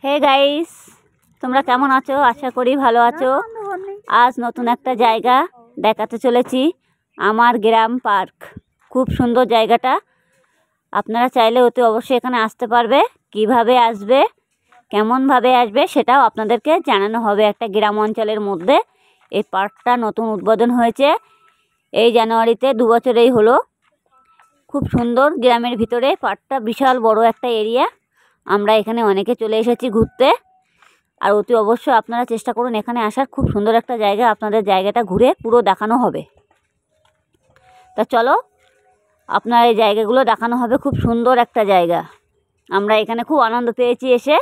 Hey guys, তোমরা কেমন আছো? আশা করি ভালো আছো। আজ নতুন একটা জায়গা দেখাতে চলেছি, আমার গ্রাম পার্ক। খুব সুন্দর জায়গাটা। আপনারা চাইলে অতি অবশ্যই এখানে আসতে পারবে। কিভাবে আসবে, কেমনভাবে আসবে সেটাও আপনাদেরকে জানানো হবে। একটা গ্রাম অঞ্চলের মধ্যে এই পার্কটা নতুন উদ্বোধন হয়েছে এই জানুয়ারিতে, 2 বছরেই হলো। খুব সুন্দর গ্রামের ভিতরে পার্কটা, বিশাল বড় একটা এরিয়া। আমরা এখানে অনেকে চলে এসেছি ঘুরতে, আর অতি অবশ্যই আপনারা চেষ্টা করুন এখানে আসার। খুব সুন্দর একটা জায়গা, আপনাদের জায়গাটা ঘুরে পুরো দেখানো হবে। তা চলো, আপনার এই জায়গাগুলো দেখানো হবে। খুব সুন্দর একটা জায়গা। আমরা এখানে খুব আনন্দ পেয়েছি এসে।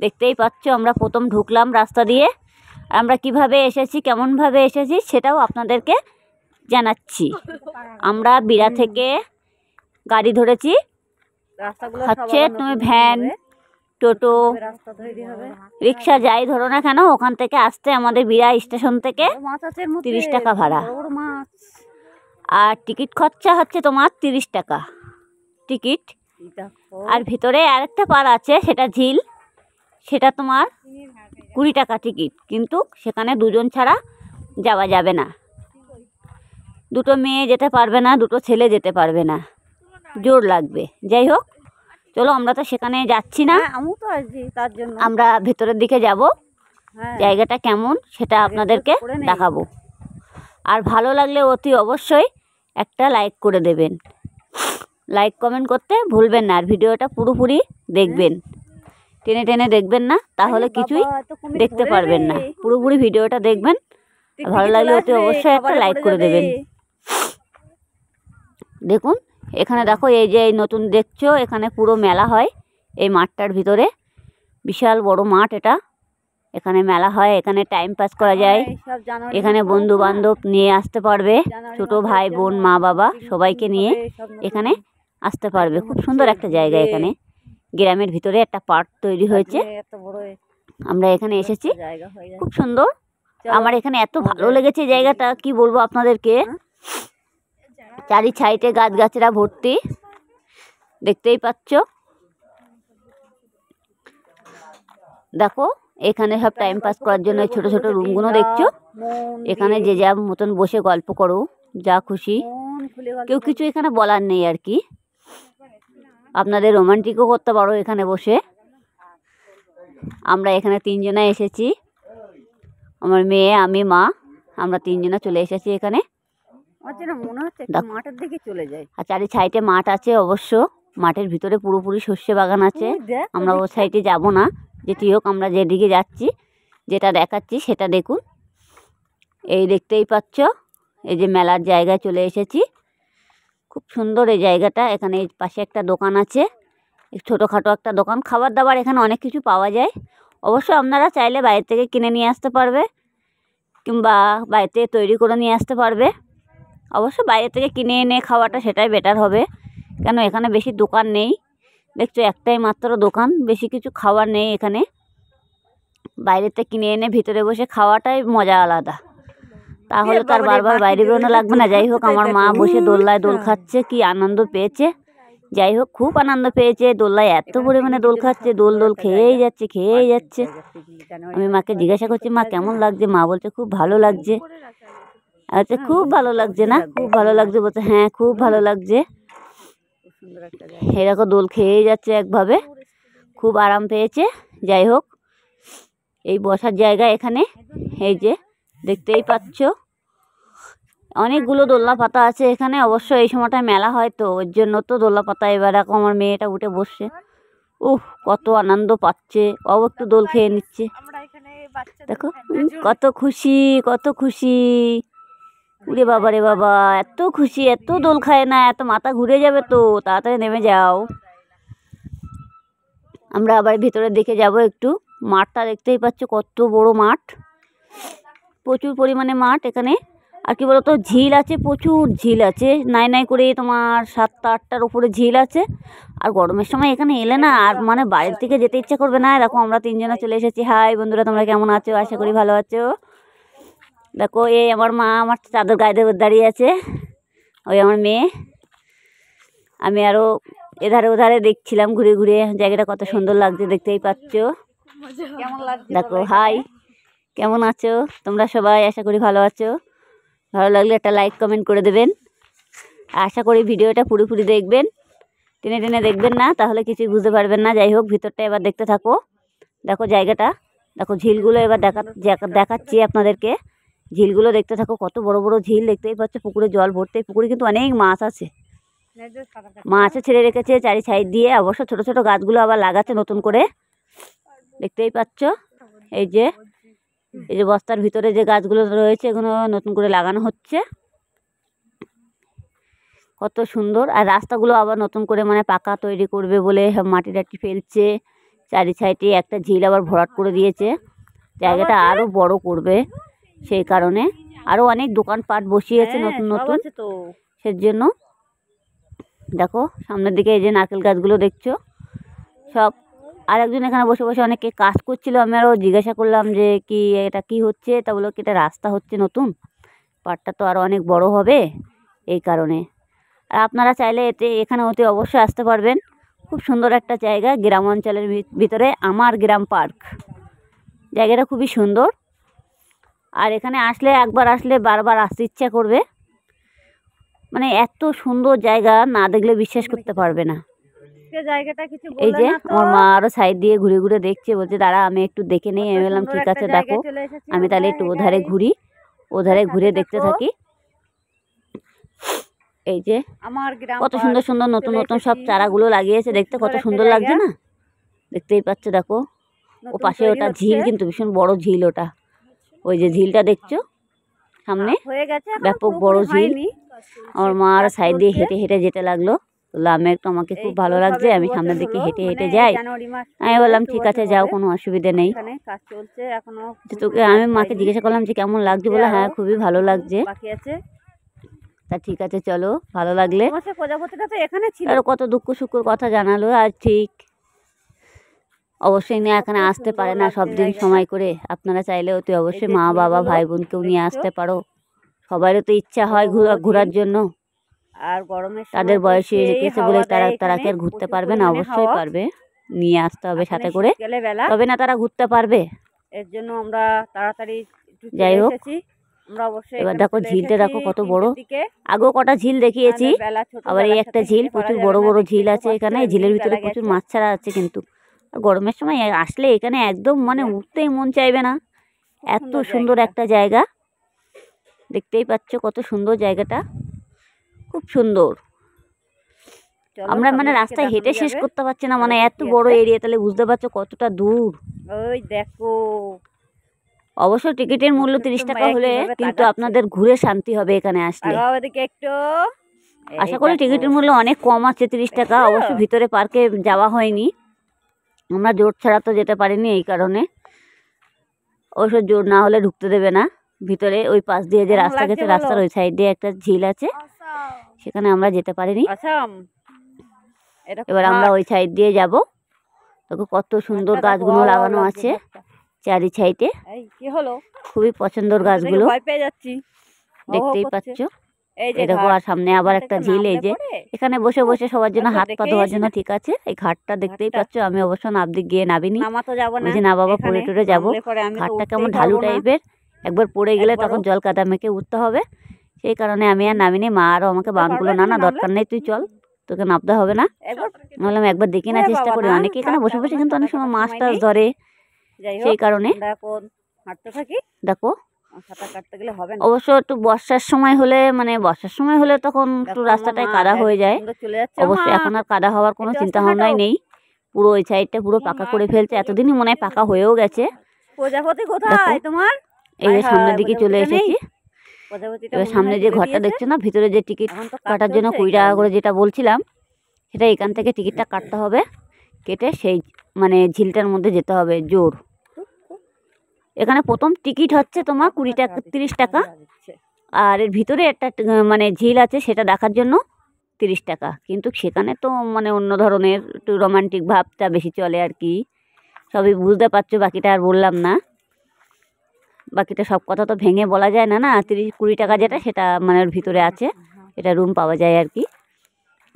দেখতেই পাচ্ছ, আমরা প্রথম ঢুকলাম রাস্তা দিয়ে। আমরা কিভাবে এসেছি, কেমনভাবে এসেছি সেটাও আপনাদেরকে জানাচ্ছি। আমরা বিরা থেকে গাড়ি ধরেছি, হচ্ছে তুমি ভ্যান, টোটো, রিক্সা যাই ধরো না কেন, ওখান থেকে আসতে আমাদের বিরা স্টেশন থেকে 30 টাকা ভাড়া। আর টিকিট খরচা হচ্ছে তোমার 30 টাকা টিকিট। আর ভিতরে আরেকটা পাড় আছে, সেটা ঝিল, সেটা তোমার 20 টাকা টিকিট। কিন্তু সেখানে দুজন ছাড়া যাওয়া যাবে না। দুটো মেয়ে যেতে পারবে না, দুটো ছেলে যেতে পারবে না, জোর লাগবে। যাই হোক, চলো, আমরা তো সেখানে যাচ্ছি না, আমরা ভেতরের দিকে যাব। জায়গাটা কেমন সেটা আপনাদেরকে দেখাবো। আর ভালো লাগলে অতি অবশ্যই একটা লাইক করে দেবেন। লাইক কমেন্ট করতে ভুলবেন না। আর ভিডিওটা পুরোপুরি দেখবেন, টেনে টেনে দেখবেন না, তাহলে কিছুই দেখতে পারবেন না। পুরোপুরি ভিডিওটা দেখবেন। ভালো লাগলে অতি অবশ্যই একটা লাইক করে দেবেন। দেখুন, এখানে দেখো, এই যে এই নতুন দেখছো, এখানে পুরো মেলা হয় এই মাঠটার ভিতরে। বিশাল বড় মাঠ এটা। এখানে মেলা হয়, এখানে টাইম পাস করা যায়। এখানে বন্ধু বান্ধব নিয়ে আসতে পারবে, ছোট ভাই বোন, মা বাবা সবাইকে নিয়ে এখানে আসতে পারবে। খুব সুন্দর একটা জায়গা। এখানে গ্রামের ভিতরে একটা পার্ক তৈরি হয়েছে। আমরা এখানে এসেছি, খুব সুন্দর। আমার এখানে এত ভালো লেগেছে জায়গাটা, কি বলবো আপনাদেরকে। চারি সাইডে গাছগাছরা ভর্তি, দেখতেই পাচ্ছ। দেখো, এখানে সব টাইম পাস করার জন্য ছোট ছোট রুমগুলো দেখছো। এখানে যে যা মতন বসে গল্প করো, যা খুশি। কেউ কিছু এখানে বলার নেই আর কি। আপনাদের রোমান্টিকও করতে পারো এখানে বসে। আমরা এখানে 3 জনা এসেছি, আমার মেয়ে, আমি, মা। আমরা 3 জনা চলে এসেছি এখানে। মাঠের দিকে চলে যাই। আর চারি সাইডে মাঠ আছে অবশ্য। মাঠের ভিতরে পুরোপুরি শস্য বাগান আছে। আমরা ও সাইডে যাব না, যেটি হোক, আমরা যেদিকে যাচ্ছি, যেটা দেখাচ্ছি সেটা দেখুন। এই দেখতেই পাচ্ছ, এই যে মেলার জায়গায় চলে এসেছি। খুব সুন্দর এই জায়গাটা। এখানে এই পাশে একটা দোকান আছে, ছোটোখাটো একটা দোকান। খাবার দাবার এখানে অনেক কিছু পাওয়া যায়। অবশ্য আপনারা চাইলে বাইরে থেকে কিনে নিয়ে আসতে পারবে, কিংবা বাড়িতে তৈরি করে নিয়ে আসতে পারবে। অবশ্য বাইরে থেকে কিনে এনে খাওয়াটা সেটাই বেটার হবে, কেন এখানে বেশি দোকান নেই। দেখছো, একটাই মাত্র দোকান, বেশি কিছু খাওয়ার নেই এখানে। বাইরেতে কিনে এনে ভিতরে বসে খাওয়াটাই মজা আলাদা। তাহলে তার বারবার বাইরে বেরোনো লাগবে না। যাই হোক, আমার মা বসে দোলনায় দোল খাচ্ছে, কি আনন্দ পেয়েছে। যাই হোক, খুব আনন্দ পেয়েছে। দোলনায় এত পরিমাণে দোল খাচ্ছে, দোল খেয়েই যাচ্ছে। আমি মাকে জিজ্ঞাসা করছি, মা কেমন লাগছে? মা বলছে খুব ভালো লাগছে। আচ্ছা, খুব ভালো লাগছে না? খুব ভালো লাগছে বলছে, হ্যাঁ খুব ভালো লাগছে। এরকম দোল খেয়েই যাচ্ছে একভাবে, খুব আরাম পেয়েছে। যাই হোক, এই বসার জায়গা এখানে, এই যে দেখতেই পাচ্ছ, অনেকগুলো দোলনা পাতা আছে এখানে। অবশ্য এই সময়টা মেলা হয়, তো ওর জন্য তো দোলনা পাতা। এবার এখন আমার মেয়েটা উঠে বসছে, কত আনন্দ পাচ্ছে। একটু দোল খেয়ে নিচ্ছে। দেখো কত খুশি, কত খুশি। উরে বাবা রে বাবা, এত খুশি। এত দোল খায় না, এত মাথা ঘুরে যাবে তো, তাড়াতাড়ি নেমে যাও। আমরা আবার ভিতরের দিকে যাব একটু। মাঠটা দেখতেই পাচ্ছ, কত বড় মাঠ, প্রচুর পরিমাণে মাঠ এখানে। আর কি বলতো, ঝিল আছে, প্রচুর ঝিল আছে। নাই করে তোমার 7টা-8টার উপরে ঝিল আছে। আর গরমের সময় এখানে এলে না, আর মানে বাড়ির থেকে যেতে ইচ্ছা করবে না। দেখো, আমরা 3 জনা চলে এসেছি। হাই বন্ধুরা, তোমরা কেমন আছো? আশা করি ভালো আছো। দেখো, এই আমার মা আমার চাদর গায়ে দাঁড়িয়ে আছে, ওই আমার মেয়ে। আমি আরও এধারে ওধারে দেখছিলাম ঘুরে ঘুরে। জায়গাটা কত সুন্দর লাগছে, দেখতেই পাচ্ছ। কেমন লাগছে দেখো হাই, কেমন আছো তোমরা সবাই? আশা করি ভালো আছো। ভালো লাগলে একটা লাইক কমেন্ট করে দেবেন। আশা করি ভিডিওটা পুরোপুরি দেখবেন, টেনে টেনে দেখবেন না, তাহলে কিছুই বুঝতে পারবেন না। যাই হোক, ভিতরটা এবার দেখতে থাকো। দেখো জায়গাটা, দেখো ঝিলগুলো এবার দেখাচ্ছি আপনাদেরকে। ঝিলগুলো দেখতে থাকো, কত বড় বড় ঝিল দেখতেই পাচ্ছ। পুকুরে জল ভরতে, পুকুরে কিন্তু অনেক মাছ আছে। মাছও ছেড়ে রেখেছে চারি সাইড দিয়ে। অবশ্য ছোট ছোট গাছগুলো আবার লাগাচ্ছে নতুন করে, দেখতেই পাচ্ছ। এই যে বস্তার ভিতরে যে গাছগুলো রয়েছে, এগুলো নতুন করে লাগানো হচ্ছে। কত সুন্দর। আর রাস্তাগুলো আবার নতুন করে মানে পাকা তৈরি করবে বলে মাটি টাটি ফেলছে। চারি সাইডে একটা ঝিল আবার ভরাট করে দিয়েছে, জায়গাটা আরও বড় করবে। সেই কারণে আরও অনেক দোকানপাট বসিয়েছে নতুন নতুন। সেজন্য দেখো সামনের দিকে এই যে নারকেল গাছগুলো দেখছো সব। আর একজন এখানে বসে বসে অনেকে কাজ করছিল। আমি আরও জিজ্ঞাসা করলাম যে কি এটা কি হচ্ছে, তা বললো কি এটা রাস্তা হচ্ছে নতুন, পাটটা তো আরও অনেক বড় হবে এই কারণে। আর আপনারা চাইলে এখানে অতি অবশ্যই আসতে পারবেন। খুব সুন্দর একটা জায়গা, গ্রাম অঞ্চলের ভিতরে আমার গ্রাম পার্ক। জায়গাটা খুবই সুন্দর। আর এখানে আসলে, একবার আসলে বারবার আসতে ইচ্ছা করবে। মানে এত সুন্দর জায়গা, না দেখলে বিশ্বাস করতে পারবে না। এই যে আমার মা আরো সাইড দিয়ে ঘুরে ঘুরে দেখছে, বলছে দাঁড়া আমি একটু দেখে নেই। আমি বললাম ঠিক আছে দেখো। আমি তাহলে একটু ওধারে ঘুরি, ওধারে ঘুরে দেখতে থাকি। এই যে কত সুন্দর সুন্দর নতুন নতুন সব চারাগুলো লাগিয়েছে, দেখতে কত সুন্দর লাগছে না? দেখতেই পাচ্ছ। দেখো ও পাশে ওটা ঝিল, কিন্তু ভীষণ বড় ঝিল ওটা। ওই যে ঝিলটা দেখছো সামনে, ব্যাপক বড় ঝিল। আমার মা আর সাইড দিয়ে হেঁটে হেঁটে যেতে লাগলো। বললো আমি একটু, আমাকে খুব ভালো লাগছে, আমি সামনের দিকে হেঁটে হেঁটে যাই। আমি বললাম ঠিক আছে যাও, কোনো অসুবিধা নেই। তোকে আমি মাকে জিজ্ঞাসা করলাম যে কেমন লাগছে, বলে হ্যাঁ খুবই ভালো লাগছে। তা ঠিক আছে চলো, ভালো লাগলে। আরও কত দুঃখ সুখের কথা জানালো। আর ঠিক অবশ্যই নিয়ে এখানে আসতে পারে না সব দিন সময় করে। আপনারা চাইলে অতি অবশ্যই মা বাবা ভাই বোনকেও নিয়ে আসতে পারো। সবারও তো ইচ্ছা হয় ঘোরার জন্য। আর গরমে তাদের বয়স হয়ে গেছে বলে তারা কি আর ঘুরতে পারবে না? অবশ্যই পারবে, নিয়ে আসতে হবে সাথে করে, তবে না তারা ঘুরতে পারবে। এর জন্য আমরা তাড়াতাড়ি, যাই হোক এবার দেখো ঝিলটা দেখো কত বড়। আগেও কটা ঝিল দেখিয়েছি, আবার এই একটা ঝিল। প্রচুর বড় বড় ঝিল আছে এখানে। ঝিলের ভিতরে প্রচুর মাছ ছাড়া আছে, কিন্তু গরমের সময় আসলে এখানে একদম মানে উঠতেই মন চাইবে না। এত সুন্দর একটা জায়গা, দেখতেই পাচ্ছ কত সুন্দর জায়গাটা, খুব সুন্দর। আমরা মানে রাস্তায় হেঁটে শেষ করতে পারছি না, মানে এত বড় এরিয়া। তাহলে বুঝতে পারছো কতটা দূর। ওই দেখো, অবশ্য টিকিটের মূল্য 30 টাকা হলে কিন্তু আপনাদের ঘুরে শান্তি হবে এখানে আসলে। আশা করি টিকিটের মূল্য অনেক কম আছে, 30 টাকা। অবশ্য ভিতরে পার্কে যাওয়া হয়নি, আমরা জোর ছাড়া তো যেতে পারিনি এই কারণে। অবশ্য জোর না হলে ঢুকতে দেবে না ভিতরে। ওই পাশ দিয়ে যে রাস্তা গেছে, রাস্তার ওই সাইড দিয়ে একটা ঝিল আছে, সেখানে আমরা যেতে পারিনি। এবার আমরা ওই সাইড দিয়ে যাব। দেখো কত সুন্দর গাছগুলো লাগানো আছে চারি সাইডে, খুবই পছন্দের গাছগুলো, দেখতেই পাচ্ছ। এই দেখো, আর সামনে আবার একটা ঝিল। এই যে এখানে বসে বসে সবার জন্য হাত পা ধোয়ার জন্য ঠিক আছে। এই ঘাটটা দেখতেই পাচ্ছ। আমি অবশ্য গিয়ে নাবিনি, বলছি না বাবা পড়ে টরে যাবো। ঘাটটা কেমন ঢালু টাইপের, একবার পড়ে গেলে তখন জল কাদা মেখে উঠতে হবে। সেই কারণে আমি আর নামিনি। মা আরও আমাকে বারণ করলো, না না দরকার নেই, তুই চল, তোকে নামতে হবে না। বললাম একবার দেখি না, চেষ্টা করি। অনেকে এখানে বসে বসে কিন্তু অনেক সময় মাছ টাছ ধরে, সেই কারণে দেখো। অবশ্য একটু বর্ষার সময় হলে, মানে বর্ষার সময় হলে তখন একটু রাস্তাটায় কাদা হয়ে যায়। অবশ্যই এখন আর কাদা হওয়ার কোনো চিন্তা ভাবনাই নেই। পুরো ওই সাইডটা পুরো পাকা করে ফেলছে। এতদিনই মনে হয় পাকা হয়েও গেছে। এই যে সামনের দিকে চলে এসেছি। এবার সামনে যে ঘরটা দেখছো না, ভিতরে যে টিকিট কাটার জন্য 20 টাকা করে যেটা বলছিলাম, সেটা এখান থেকে টিকিটটা কাটতে হবে। কেটে সেই মানে ঝিলটার মধ্যে যেতে হবে জোর। এখানে প্রথম টিকিট হচ্ছে তোমার 20 টাকা 30 টাকা। আর এর ভিতরে একটা মানে ঝিল আছে, সেটা দেখার জন্য 30 টাকা। কিন্তু সেখানে তো মানে অন্য ধরনের একটু রোমান্টিক ভাবটা বেশি চলে আর কি। সবই বুঝতে পারছো, বাকিটা আর বললাম না। বাকিটা সব কথা তো ভেঙে বলা যায় না, না 30-20 টাকা যেটা, সেটা মানে ওর ভিতরে আছে, এটা রুম পাওয়া যায় আর কি।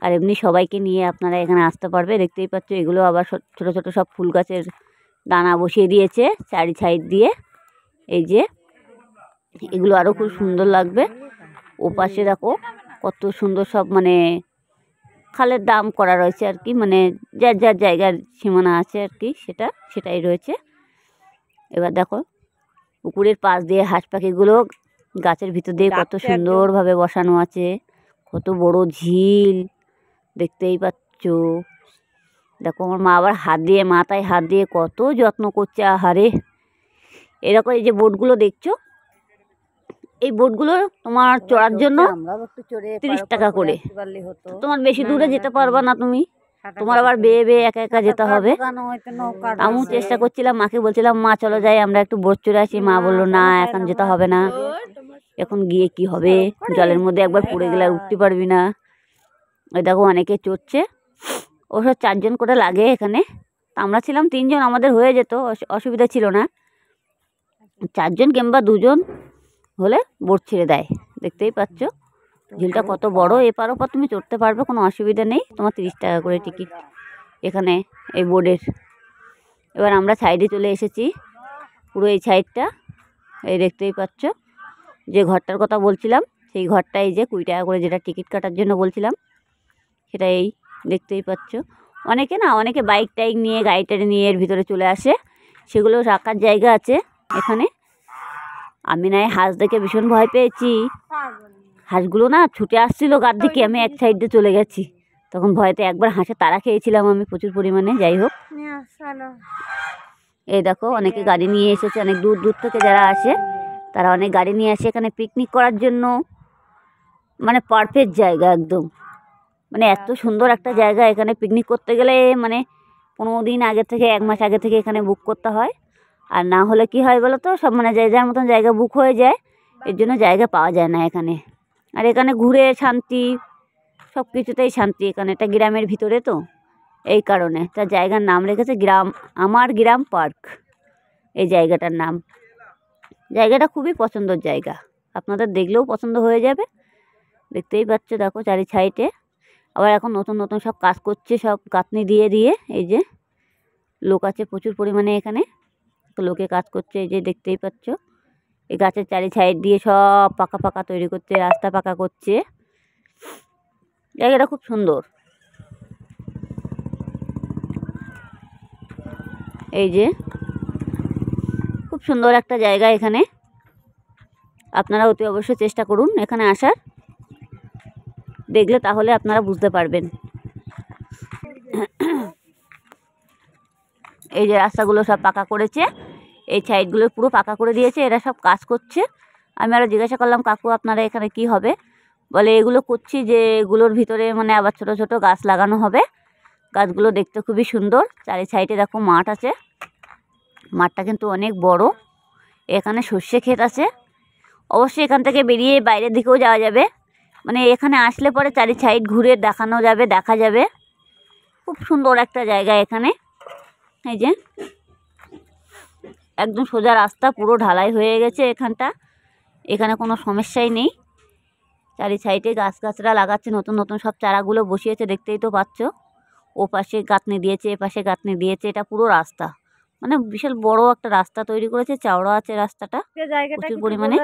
আর এমনি সবাইকে নিয়ে আপনারা এখানে আসতে পারবে। দেখতেই পাচ্ছ এগুলো আবার ছোট ছোট সব ফুল গাছের দানা বসিয়ে দিয়েছে চারি সাইড দিয়ে। এই যে এগুলো আরও খুব সুন্দর লাগবে। ওপাশে দেখো কত সুন্দর সব মানে খালের দাম করা রয়েছে আর কি, মানে যার যার জায়গার সীমানা আছে আর কি, সেটাই রয়েছে। এবার দেখো পুকুরের পাশ দিয়ে হাঁস পাখিগুলো গাছের ভিতর দিয়ে কত সুন্দরভাবে বসানো আছে। কত বড় ঝিল দেখতেই পাচ্ছ। দেখো আমার মা আবার মাথায় হাত দিয়ে কত যত্ন করছে। আহারে, এরকম এই যে বোটগুলো দেখছো, এই বোটগুলো তোমার চড়ার জন্য 30 টাকা করে। তোমার বেশি দূরে যেতে পারবা না তুমি, তোমার আবার বেয়ে বেয়ে একা একা যেতে হবে। আমিও চেষ্টা করছিলাম, মাকে বলছিলাম মা চলো যাই আমরা একটু বোট চড়ে আসি। মা বললো না এখন যেতে হবে না, এখন গিয়ে কি হবে, জলের মধ্যে একবার পড়ে গেলে আর উঠতে পারবি না। ওই দেখো অনেকে চড়ছে, ওসব 4 জন করে লাগে এখানে। আমরা ছিলাম 3 জন, আমাদের হয়ে যেত, অসুবিধা ছিল না। 4 জন কিংবা 2 জন হলে বোট ছেড়ে দেয়। দেখতেই পাচ্ছ ঝিলটা কত বড়, এপার ওপার তুমি চড়তে পারবে, কোনো অসুবিধা নেই। তোমার 30 টাকা করে টিকিট এখানে এই বোর্ডের। এবার আমরা সাইডে চলে এসেছি, পুরো এই সাইডটা এই দেখতেই পাচ্ছ। যে ঘরটার কথা বলছিলাম সেই ঘরটা এই যে 20 টাকা করে, যেটা টিকিট কাটার জন্য বলছিলাম সেটা এই দেখতেই পাচ্ছ। অনেকে বাইক টাইক নিয়ে গাড়ি টাড়ি নিয়ে এর ভিতরে চলে আসে, সেগুলো রাখার জায়গা আছে এখানে। আমি না হাঁস দেখে ভীষণ ভয় পেয়েছি, হাঁসগুলো না ছুটে আসছিল গার দিকে, আমি এক সাইডে চলে গেছি। তখন ভয়তে একবার হাঁসে তাড়া খেয়েছিলাম আমি প্রচুর পরিমাণে। যাই হোক, এই দেখো অনেকে গাড়ি নিয়ে এসেছে, অনেক দূর দূর থেকে যারা আসে তারা অনেক গাড়ি নিয়ে আসে এখানে পিকনিক করার জন্য। মানে পারফেক্ট জায়গা একদম, মানে এত সুন্দর একটা জায়গা। এখানে পিকনিক করতে গেলে মানে 15 দিন আগে থেকে, 1 মাস আগে থেকে এখানে বুক করতে হয়। আর না হলে কি হয় বলো তো, সব মানে যে যার মতন জায়গা বুক হয়ে যায়, এর জন্য জায়গা পাওয়া যায় না এখানে। আর এখানে ঘুরে শান্তি, সব কিছুতেই শান্তি। এখানে একটা গ্রামের ভিতরে তো, এই কারণে তার জায়গার নাম রেখেছে আমার গ্রাম পার্ক, এই জায়গাটার নাম। জায়গাটা খুবই পছন্দের জায়গা, আপনাদের দেখলেও পছন্দ হয়ে যাবে। দেখতেই পাচ্ছ দেখো চারি সাইডে আবার এখন নতুন নতুন সব কাজ করছে, সব গাঁথনি দিয়ে দিয়ে। এই যে লোক আছে প্রচুর পরিমাণে এখানে, লোকে কাজ করছে। এই যে দেখতেই পাচ্ছ এই গাছের চারি সাইড দিয়ে সব পাকা পাকা তৈরি করছে, রাস্তা পাকা করছে। জায়গাটা খুব সুন্দর। এই যে খুব সুন্দর একটা জায়গা এখানে, আপনারা অতি অবশ্যই চেষ্টা করুন এখানে আসার, দেখলে তাহলে আপনারা বুঝতে পারবেন। এই যে রাস্তাগুলো সব পাকা করেছে, এই সাইডগুলো পুরো পাকা করে দিয়েছে, এরা সব কাজ করছে। আমি আরও জিজ্ঞাসা করলাম কাকু আপনারা এখানে কি হবে, বলে এগুলো করছি যে এগুলোর ভিতরে মানে আবার ছোট ছোট গাছ লাগানো হবে। গাছগুলো দেখতে খুবই সুন্দর। চারি সাইডে দেখো মাঠ আছে, মাঠটা কিন্তু অনেক বড়। এখানে সর্ষে ক্ষেত আছে, অবশ্যই এখান থেকে বেরিয়ে বাইরের দিকেও যাওয়া যাবে। মানে এখানে আসলে পরে চারি সাইড ঘুরে দেখা যাবে। খুব সুন্দর একটা জায়গা এখানে। এই যে একদম সোজা রাস্তা, পুরো ঢালাই হয়ে গেছে এখানটা, এখানে কোনো সমস্যাই নেই। চারি সাইডে গাছগাছরা লাগাচ্ছে, নতুন নতুন সব চারাগুলো বসিয়েছে, দেখতেই তো পাচ্ছ। ও পাশে গাঁথনি দিয়েছে, এ পাশে গাঁথনি দিয়েছে, এটা পুরো রাস্তা, মানে বিশাল বড় একটা রাস্তা তৈরি করেছে, চওড়া আছে রাস্তাটা প্রচুর পরিমাণে।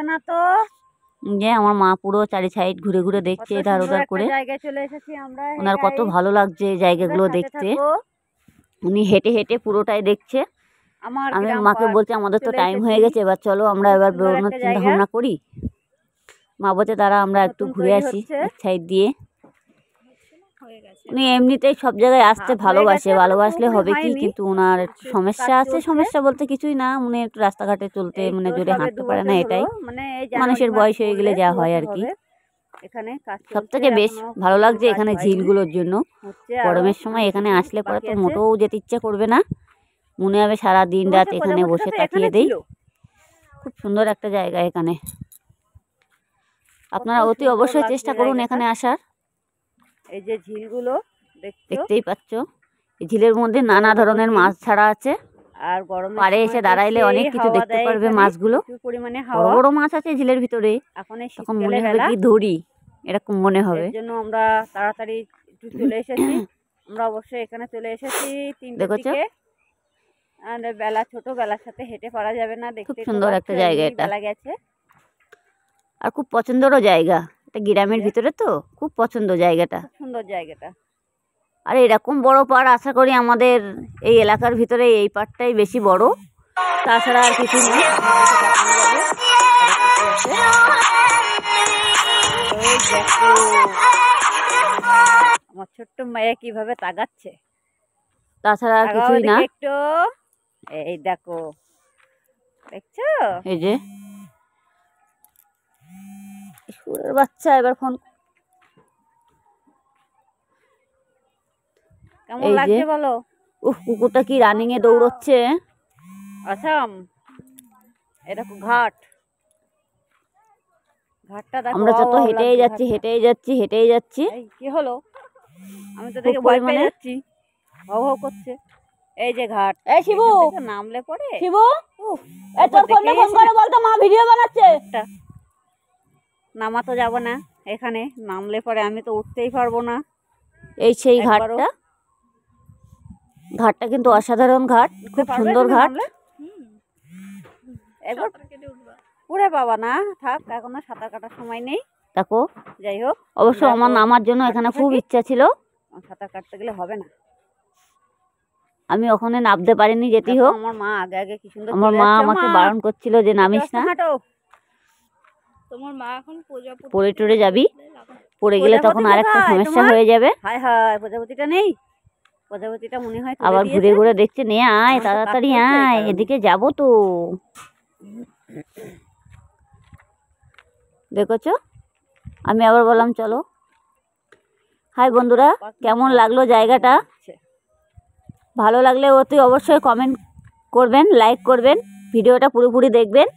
যে আমার মা পুরো চারি সাইড ঘুরে ঘুরে দেখছে এধার ওধার করে, ওনার কত ভালো লাগছে এই জায়গাগুলো দেখতে। উনি হেঁটে হেঁটে পুরোটাই দেখছে। আমি মাকে বলছি আমাদের তো টাইম হয়ে গেছে, এবার চলো আমরা এবার বেরোনোর চিন্তা ভাবনা করি। মা বলছে তারা আমরা একটু ঘুরে আসি এক সাইড দিয়ে। উনি এমনিতেই সব জায়গায় আসতে ভালোবাসলে হবে কি, কিন্তু ওনার একটু সমস্যা আছে। সমস্যা বলতে কিছুই না, উনি একটু রাস্তাঘাটে চলতে মানে জোরে হাঁটতে পারে না, এটাই মানুষের বয়স হয়ে গেলে যা হয় আর কি। সব থেকে বেশ ভালো লাগছে এখানে ঝিলগুলোর জন্য। গরমের সময় এখানে আসলে পরে তো মোটেও যেতে ইচ্ছা করবে না, মনে হবে সারা দিন রাত এখানে বসে কাটিয়ে দেই। খুব সুন্দর একটা জায়গা এখানে, আপনারা অতি অবশ্যই চেষ্টা করুন এখানে আসার। এই যে ঝিলগুলো দেখতেই পাচ্ছ, এই ঝিলের মধ্যে নানা ধরনের মাছ ছাড়া আছে। আর পাড়ে এসে দাঁড়াইলে অনেক কিছু দেখতে পারবে। মাছগুলো বড় বড় মাছ আছে ঝিলের ভিতরে, তখন মনে হবে কি ধরি, এরকম মনে হবে। এর জন্য আমরা তাড়াতাড়ি একটু চলে এসেছি। আমরা অবশ্যই এখানে চলে এসেছি 3টের দিকে। আর বেলা ছোট, বেলার সাথে হেঁটে পারা যাবে না। খুব দেখতে সুন্দর একটা জায়গা এটা, বেলা গেছে। আর খুব পছন্দেরও জায়গা। এটা গ্রামের ভিতরে তো খুব পছন্দ জায়গাটা। খুব সুন্দর জায়গাটা। আর এরকম বড় পাড় আশা করি আমাদের এই এলাকার ভিতরে এই পাড়টাই বেশি বড়, তাছাড়া আর কিছু না। আমার ছোট্ট মায়া কিভাবে তাকাচ্ছে, তাছাড়া আর কিছুই না। একটু এই দেখো, দেখছো? এই যে সুরের বাচ্চা এবার ফোন। কেমন লাগছে বলো? কুকুরটা কি রানিং এ দৌড়চ্ছে। আসাম এরকম ঘাটটা দেখো। আমরা যত হেঁটেই যাচ্ছি। কি হলো? আমি তো দেখে ভয় পেয়ে যাচ্ছি, হাউ হাউ করছে। এই যে ঘাট। এই শিবু, নামলে পরে শিবু তোর ফোনে ফোন করে বলতো মা ভিডিও বানাচ্ছে। নামা তো যাব না, এখানে নামলে পরে আমি তো উঠতেই পারবো না। এই সেই ঘাটটা কিন্তু অসাধারণ ঘাট, খুব সুন্দর ঘাট। একবার পুরে পাবা না, থাক, এখনো সাঁতার কাটার সময় নেই। দেখো, যাই হোক, অবশ্য আমার নামার জন্য এখানে খুব ইচ্ছা ছিল। সাঁতার কাটতে গেলে হবে না, আমি ওখানে নামতে পারিনি। যেতে হোক, আমার মা আগে কি সুন্দর, আমার মা আমাকে বারণ করছিল যে নামিস না, তোমার মা এখন পড়ে টরে যাবি, পড়ে গেলে তখন আরেকটা সমস্যা হয়ে যাবে। হায় হায়, প্রজাপতিটা নেই। প্রজাপতিটা মনে হয় আবার ঘুরে ঘুরে দেখছে, নে আয় তাড়াতাড়ি আয়, এদিকে যাব তো। দেখেছো, আমি আবার বললাম চলো। হাই বন্ধুরা, কেমন লাগলো জায়গাটা? ভালো লাগলে অতি অবশ্যই কমেন্ট করবেন, লাইক করবেন, ভিডিওটা পুরোপুরি দেখবেন।